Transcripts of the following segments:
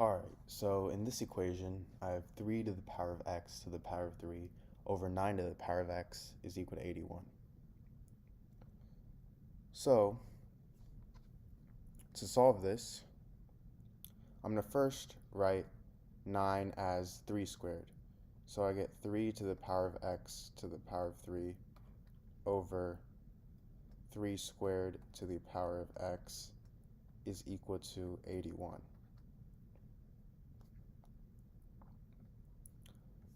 Alright, so in this equation, I have 3 to the power of x to the power of 3 over 9 to the power of x is equal to 81. So, to solve this, I'm going to first write 9 as 3 squared. So I get 3 to the power of x to the power of 3 over 3 squared to the power of x is equal to 81.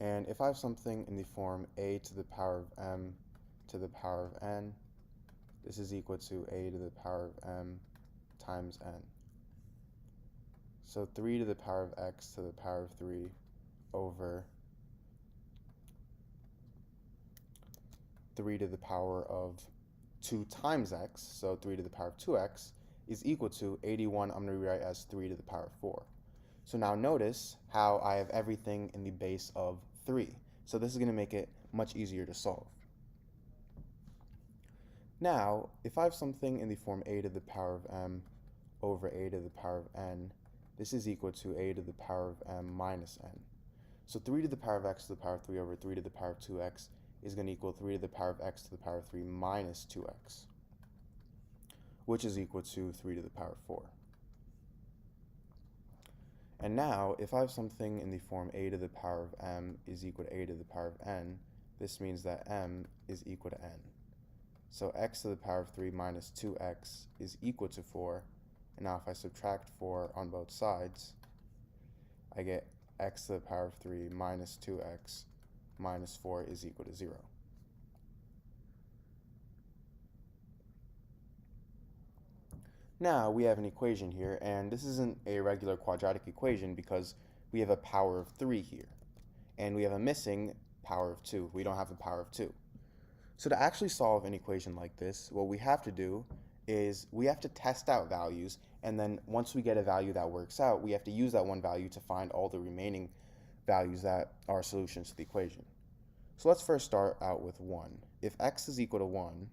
And if I have something in the form a to the power of m to the power of n, this is equal to a to the power of m times n. So 3 to the power of x to the power of 3 over 3 to the power of 2 times x, so 3 to the power of 2x, is equal to 81. I'm going to rewrite as 3 to the power of 4. So now notice how I have everything in the base of 3. So this is going to make it much easier to solve. Now, if I have something in the form a to the power of m over a to the power of n, this is equal to a to the power of m minus n. So 3 to the power of x to the power of 3 over 3 to the power of 2x is going to equal 3 to the power of x to the power of 3 minus 2x, which is equal to 3 to the power of 4. And now, if I have something in the form a to the power of m is equal to a to the power of n, this means that m is equal to n. So x to the power of 3 minus 2x is equal to 4. And now if I subtract 4 on both sides, I get x to the power of 3 minus 2x minus 4 is equal to 0. Now we have an equation here, and this isn't a regular quadratic equation because we have a power of 3 here, and we have a missing power of 2. We don't have the power of 2. So to actually solve an equation like this, what we have to do is we have to test out values, and then once we get a value that works out, we have to use that one value to find all the remaining values that are solutions to the equation. So let's first start out with 1. If x is equal to 1,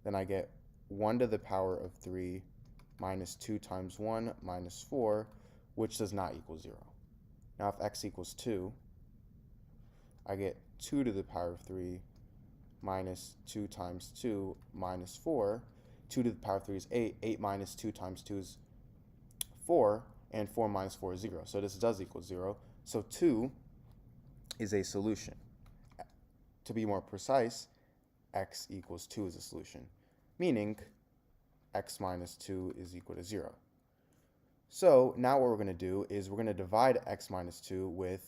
then I get 1 to the power of 3 minus 2 times 1 minus 4, which does not equal 0. Now if x equals 2, I get 2 to the power of 3 minus 2 times 2 minus 4. 2 to the power of 3 is 8. 8 minus 2 times 2 is 4, and 4 minus 4 is 0. So this does equal 0. So 2 is a solution. To be more precise, x equals 2 is a solution, meaning x minus 2 is equal to 0. So now what we're going to do is we're going to divide x minus 2 with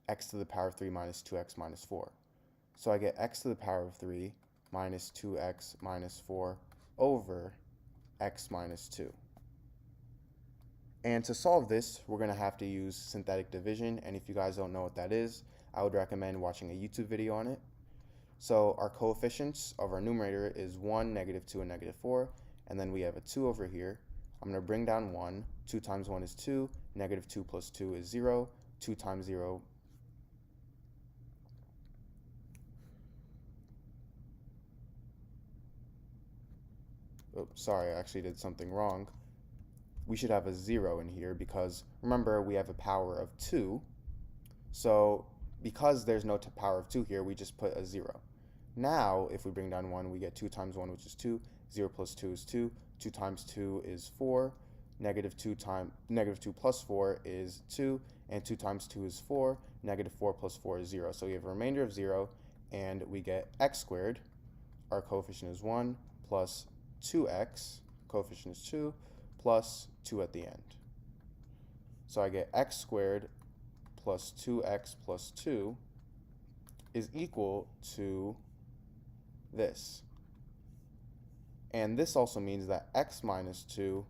x to the power of 3 minus 2x minus 4. So I get x to the power of 3 minus 2x minus 4 over x minus 2. And to solve this, we're going to have to use synthetic division, and if you guys don't know what that is, I would recommend watching a YouTube video on it. So our coefficients of our numerator is 1, -2, and -4, and then we have a 2 over here. I'm going to bring down 1. 2 times 1 is 2. -2 plus 2 is 0. 2 times 0 sorry, I actually did something wrong. We should have a 0 in here because, remember, we have a power of 2. So because there's no power of 2 here, we just put a 0. Now, if we bring down 1, we get 2 times 1, which is 2. 0 plus 2 is 2. 2 times 2 is 4. -2 plus 4 is 2. And 2 times 2 is 4. -4 plus 4 is 0. So we have a remainder of 0, and we get x squared. Our coefficient is 1 plus 2x, coefficient is 2, plus 2 at the end. So I get x squared plus 2x plus 2 is equal to this. And this also means that x minus 2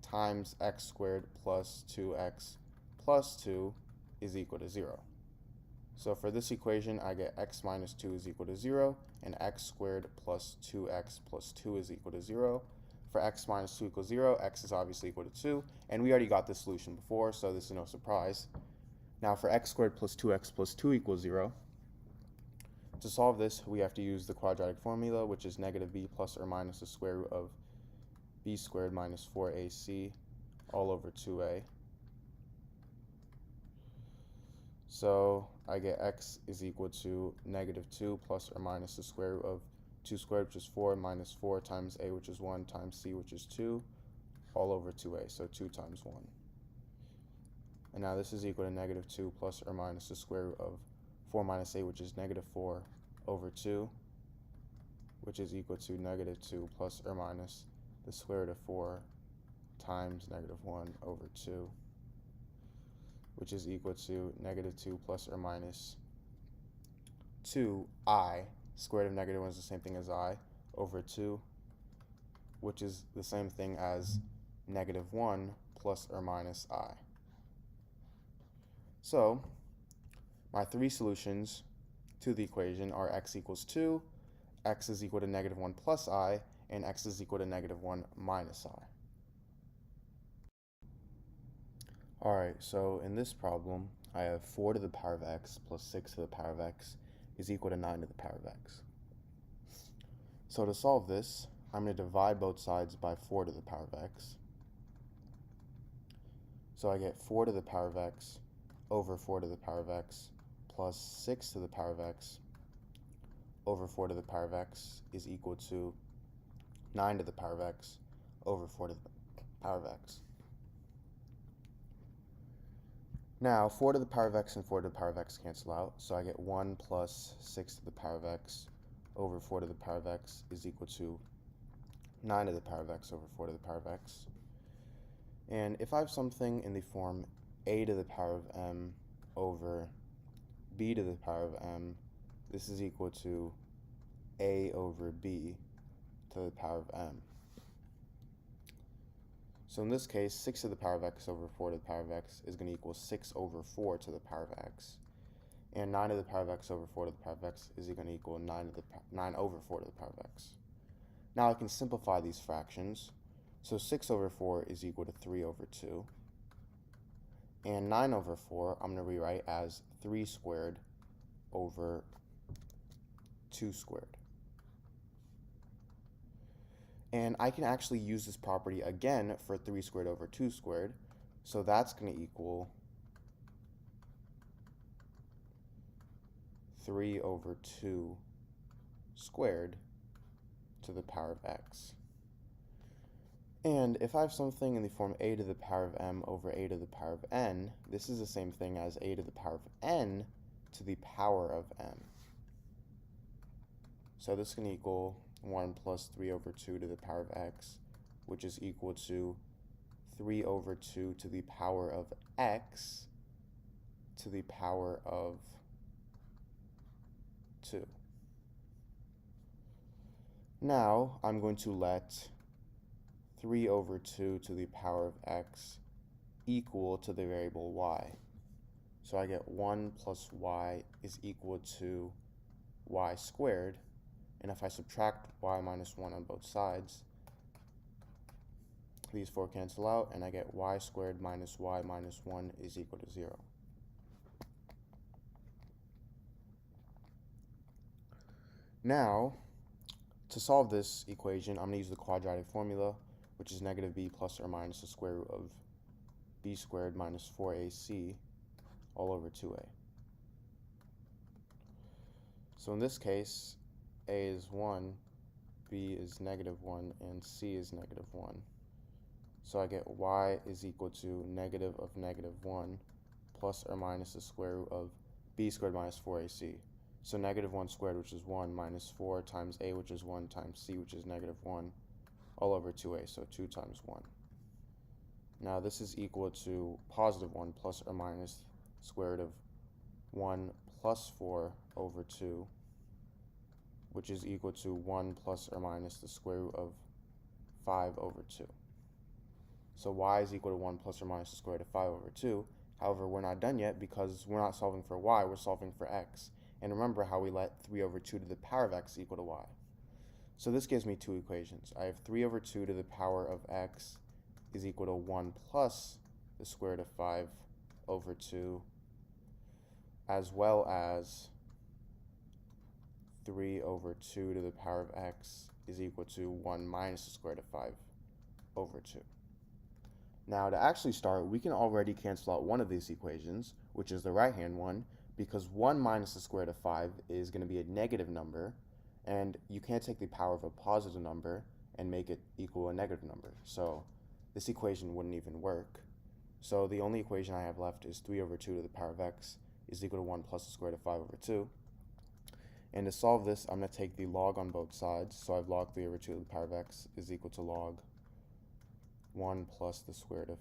times x squared plus 2x plus 2 is equal to 0. So for this equation, I get x minus 2 is equal to 0, and x squared plus 2x plus 2 is equal to 0. For x minus 2 equals 0, x is obviously equal to 2, and we already got this solution before, so this is no surprise. Now for x squared plus 2x plus 2 equals 0, to solve this, we have to use the quadratic formula, which is -b plus or minus the square root of b squared minus 4ac all over 2a. So I get x is equal to negative 2 plus or minus the square root of 2 squared, which is 4, minus 4 times a, which is 1, times c, which is 2, all over 2a, so 2 times 1. And now this is equal to negative 2 plus or minus the square root of 4 minus a, which is negative 4, over 2, which is equal to negative 2 plus or minus the square root of 4 times negative 1 over 2, which is equal to negative 2 plus or minus 2i. Square root of negative 1 is the same thing as I, over 2, which is the same thing as negative 1 plus or minus I. So my three solutions to the equation are x equals 2, x is equal to negative 1 plus I, and x is equal to negative 1 minus I. Alright, so in this problem, I have 4 to the power of x plus 6 to the power of x is equal to 9 to the power of x. So to solve this, I'm going to divide both sides by 4 to the power of x. So I get 4 to the power of x over 4 to the power of x plus 6 to the power of x over 4 to the power of x is equal to 9 to the power of x over 4 to the power of x. Now, 4 to the power of x and 4 to the power of x cancel out, so I get 1 plus 6 to the power of x over 4 to the power of x is equal to 9 to the power of x over 4 to the power of x. And if I have something in the form a to the power of m over b to the power of m, this is equal to a over b to the power of m. So in this case, 6 to the power of x over 4 to the power of x is going to equal 6 over 4 to the power of x. And 9 to the power of x over 4 to the power of x is going to equal 9 over 4 to the power of x. Now I can simplify these fractions. So 6 over 4 is equal to 3 over 2. And 9 over 4 I'm going to rewrite as 3 squared over 2 squared. And I can actually use this property again for 3 squared over 2 squared. So that's going to equal 3 over 2 squared to the power of x. And if I have something in the form a to the power of m over a to the power of n, this is the same thing as a to the power of n to the power of m. So this can equal 1 plus 3 over 2 to the power of x, which is equal to 3 over 2 to the power of x to the power of 2. Now I'm going to let 3 over 2 to the power of x equal to the variable y. So I get 1 plus y is equal to y squared. And if I subtract y minus 1 on both sides, these 4 cancel out, and I get y squared minus y minus 1 is equal to 0. Now, to solve this equation, I'm going to use the quadratic formula, which is negative b plus or minus the square root of b squared minus 4ac all over 2a. So in this case, a is 1, b is negative 1, and c is negative 1. So I get y is equal to negative of negative 1 plus or minus the square root of b squared minus 4ac. So negative 1 squared, which is 1, minus 4 times a, which is 1, times c, which is negative 1, all over 2a, so 2 times 1. Now this is equal to positive 1 plus or minus the square root of 1 plus 4 over 2, which is equal to 1 plus or minus the square root of 5 over 2. So y is equal to 1 plus or minus the square root of 5 over 2. However, we're not done yet because we're not solving for y, we're solving for x. And remember how we let 3 over 2 to the power of x equal to y. So this gives me two equations. I have 3 over 2 to the power of x is equal to 1 plus the square root of 5 over 2, as well as 3 over 2 to the power of x is equal to 1 minus the square root of 5 over 2. Now, to actually start, we can already cancel out one of these equations, which is the right-hand one, because 1 minus the square root of 5 is going to be a negative number, and you can't take the power of a positive number and make it equal a negative number. So this equation wouldn't even work. So the only equation I have left is 3 over 2 to the power of x is equal to 1 plus the square root of 5 over 2. And to solve this, I'm going to take the log on both sides. So I've log 3 over 2 to the power of x is equal to log 1 plus the square root of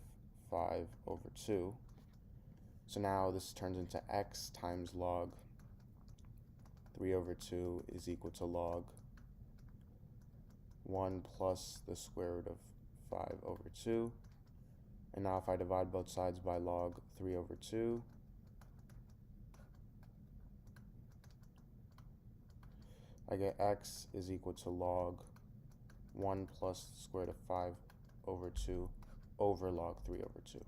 5 over 2. So now this turns into x times log 3 over 2 is equal to log 1 plus the square root of 5 over 2. And now if I divide both sides by log 3 over 2, I get x is equal to log 1 plus the square root of 5 over 2 over log 3 over 2.